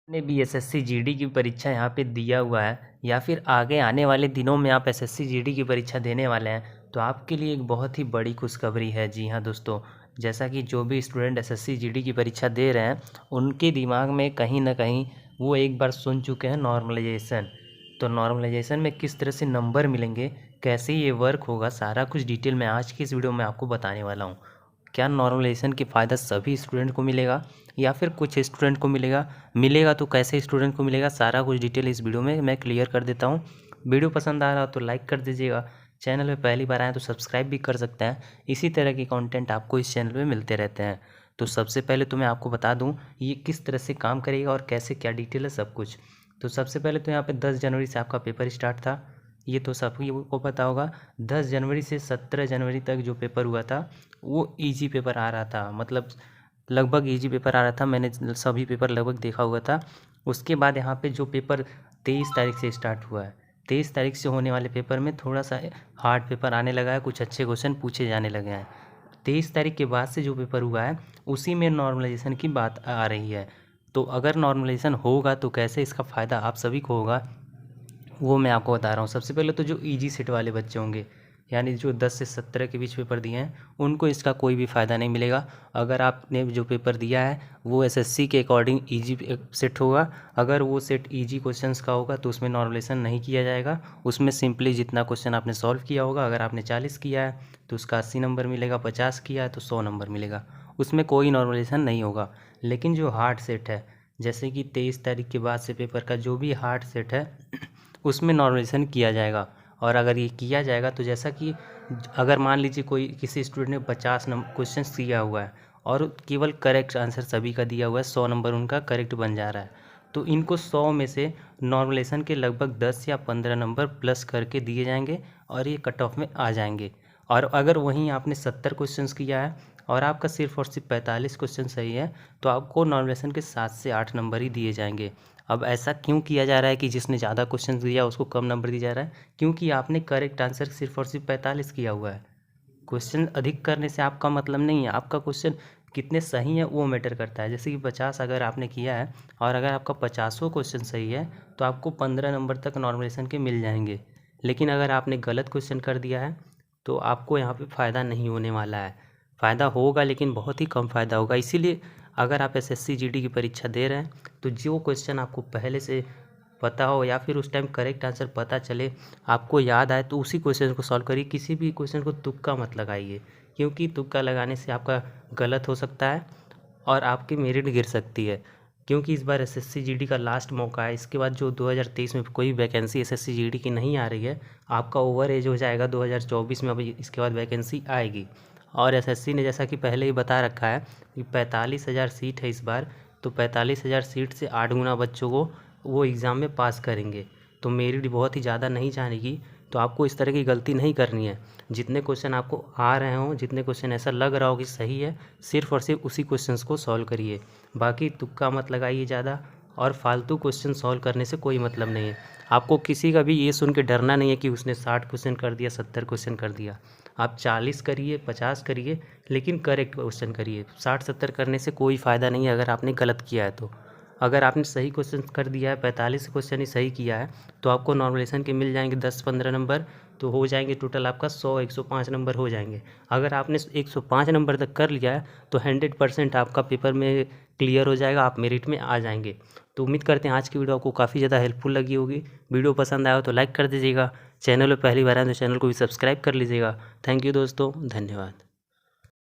ने भी SSC GD की परीक्षा यहाँ पे दिया हुआ है या फिर आगे आने वाले दिनों में आप एसएससी जीडी की परीक्षा देने वाले हैं तो आपके लिए एक बहुत ही बड़ी खुशखबरी है। जी हाँ दोस्तों, जैसा कि जो भी स्टूडेंट एसएससी जीडी की परीक्षा दे रहे हैं उनके दिमाग में कहीं ना कहीं वो एक बार सुन चुके हैं नॉर्मलाइजेशन। तो नॉर्मलाइजेशन में किस तरह से नंबर मिलेंगे, कैसे ये वर्क होगा, सारा कुछ डिटेल में आज की इस वीडियो में आपको बताने वाला हूँ। क्या नॉर्मलाइजेशन की फ़ायदा सभी स्टूडेंट को मिलेगा या फिर कुछ स्टूडेंट को मिलेगा तो कैसे स्टूडेंट को मिलेगा, सारा कुछ डिटेल इस वीडियो में मैं क्लियर कर देता हूँ। वीडियो पसंद आ रहा हो तो लाइक कर दीजिएगा, चैनल पे पहली बार आए तो सब्सक्राइब भी कर सकते हैं। इसी तरह के कंटेंट आपको इस चैनल पे मिलते रहते हैं। तो सबसे पहले तो मैं आपको बता दूँ ये किस तरह से काम करेगा और कैसे क्या डिटेल है सब कुछ। तो सबसे पहले तो यहाँ पे 10 जनवरी से आपका पेपर स्टार्ट था, ये तो सभी को पता होगा। 10 जनवरी से 17 जनवरी तक जो पेपर हुआ था वो इजी पेपर आ रहा था, मतलब लगभग इजी पेपर आ रहा था। मैंने सभी पेपर लगभग देखा हुआ था। उसके बाद यहाँ पे जो पेपर 23 तारीख से स्टार्ट हुआ है, 23 तारीख से होने वाले पेपर में थोड़ा सा हार्ड पेपर आने लगा है, कुछ अच्छे क्वेश्चन पूछे जाने लगे हैं। 23 तारीख के बाद से जो पेपर हुआ है उसी में नॉर्मलाइजेशन की बात आ रही है। तो अगर नॉर्मलाइजेशन होगा तो कैसे इसका फ़ायदा आप सभी को होगा वो मैं आपको बता रहा हूँ। सबसे पहले तो जो ईजी सेट वाले बच्चे होंगे, यानी जो 10 से 17 के बीच पेपर दिए हैं, उनको इसका कोई भी फ़ायदा नहीं मिलेगा। अगर आपने जो पेपर दिया है वो एसएससी के अकॉर्डिंग ईजी सेट होगा। अगर वो सेट ईजी क्वेश्चंस का होगा तो उसमें नॉर्मलाइजेशन नहीं किया जाएगा। उसमें सिंपली जितना क्वेश्चन आपने सॉल्व किया होगा, अगर आपने 40 किया है तो उसका 80 नंबर मिलेगा, 50 किया है तो 100 नंबर मिलेगा, उसमें कोई नॉर्मलाइजेशन नहीं होगा। लेकिन जो हार्ड सेट है, जैसे कि 23 तारीख के बाद से पेपर का जो भी हार्ड सेट है उसमें नॉर्मलाइजेशन किया जाएगा। और अगर ये किया जाएगा तो जैसा कि अगर मान लीजिए कोई किसी स्टूडेंट ने 50 नंबर क्वेश्चन दिया हुआ है और केवल करेक्ट आंसर सभी का दिया हुआ है, 100 नंबर उनका करेक्ट बन जा रहा है, तो इनको 100 में से नॉर्मलाइजेशन के लगभग 10 या 15 नंबर प्लस करके दिए जाएंगे और ये कट ऑफ में आ जाएंगे। और अगर वहीं आपने 70 क्वेश्चंस किया है और आपका सिर्फ और सिर्फ 45 क्वेश्चन सही है तो आपको नॉर्मलाइजेशन के 7 से 8 नंबर ही दिए जाएंगे। अब ऐसा क्यों किया जा रहा है कि जिसने ज़्यादा क्वेश्चन दिया उसको कम नंबर दिया जा रहा है? क्योंकि आपने करेक्ट आंसर सिर्फ और सिर्फ 45 किया हुआ है। क्वेश्चन अधिक करने से आपका मतलब नहीं है, आपका क्वेश्चन कितने सही है वो मैटर करता है। जैसे कि 50 अगर आपने किया है और अगर आपका 50 क्वेश्चन सही है तो आपको 15 नंबर तक नॉर्मलाइजेशन के मिल जाएंगे। लेकिन अगर आपने गलत क्वेश्चन कर दिया है तो आपको यहाँ पे फ़ायदा नहीं होने वाला है। फ़ायदा होगा लेकिन बहुत ही कम फ़ायदा होगा। इसीलिए अगर आप एसएससी जीडी की परीक्षा दे रहे हैं तो जो क्वेश्चन आपको पहले से पता हो या फिर उस टाइम करेक्ट आंसर पता चले, आपको याद आए, तो उसी क्वेश्चन को सॉल्व करिए। किसी भी क्वेश्चन को तुक्का मत लगाइए, क्योंकि तुक्का लगाने से आपका गलत हो सकता है और आपकी मेरिट गिर सकती है। क्योंकि इस बार एसएससी जीडी का लास्ट मौका है, इसके बाद जो 2023 में कोई वैकेंसी एसएससी जीडी की नहीं आ रही है, आपका ओवर एज हो जाएगा 2024 में, अभी इसके बाद वैकेंसी आएगी। और एसएससी ने जैसा कि पहले ही बता रखा है कि 45,000 सीट है इस बार, तो 45,000 सीट से 8 गुना बच्चों को वो एग्ज़ाम में पास करेंगे। तो मेरिट बहुत ही ज़्यादा नहीं जानेगी, तो आपको इस तरह की गलती नहीं करनी है। जितने क्वेश्चन आपको आ रहे हों, जितने क्वेश्चन ऐसा लग रहा हो कि सही है, सिर्फ और सिर्फ उसी क्वेश्चंस को सॉल्व करिए। बाकी तुक्का मत लगाइए ज़्यादा, और फालतू क्वेश्चन सॉल्व करने से कोई मतलब नहीं है। आपको किसी का भी ये सुन के डरना नहीं है कि उसने 60 क्वेश्चन कर दिया, 70 क्वेश्चन कर दिया। आप 40 करिए, 50 करिए, लेकिन करेक्ट क्वेश्चन करिए। 60-70 करने से कोई फ़ायदा नहीं है अगर आपने गलत किया है तो। अगर आपने सही क्वेश्चन कर दिया है, 45 क्वेश्चन ही सही किया है, तो आपको नॉर्मलाइजेशन के मिल जाएंगे 10-15 नंबर, तो हो जाएंगे टोटल आपका 100-105 नंबर हो जाएंगे। अगर आपने 105 नंबर तक कर लिया है तो 100% आपका पेपर में क्लियर हो जाएगा, आप मेरिट में आ जाएंगे। तो उम्मीद करते हैं आज की वीडियो आपको काफ़ी ज़्यादा हेल्पफुल लगी होगी। वीडियो पसंद आया हो तो लाइक कर दीजिएगा, चैनल पर पहली बार आए तो चैनल को भी सब्सक्राइब कर लीजिएगा। थैंक यू दोस्तों, धन्यवाद।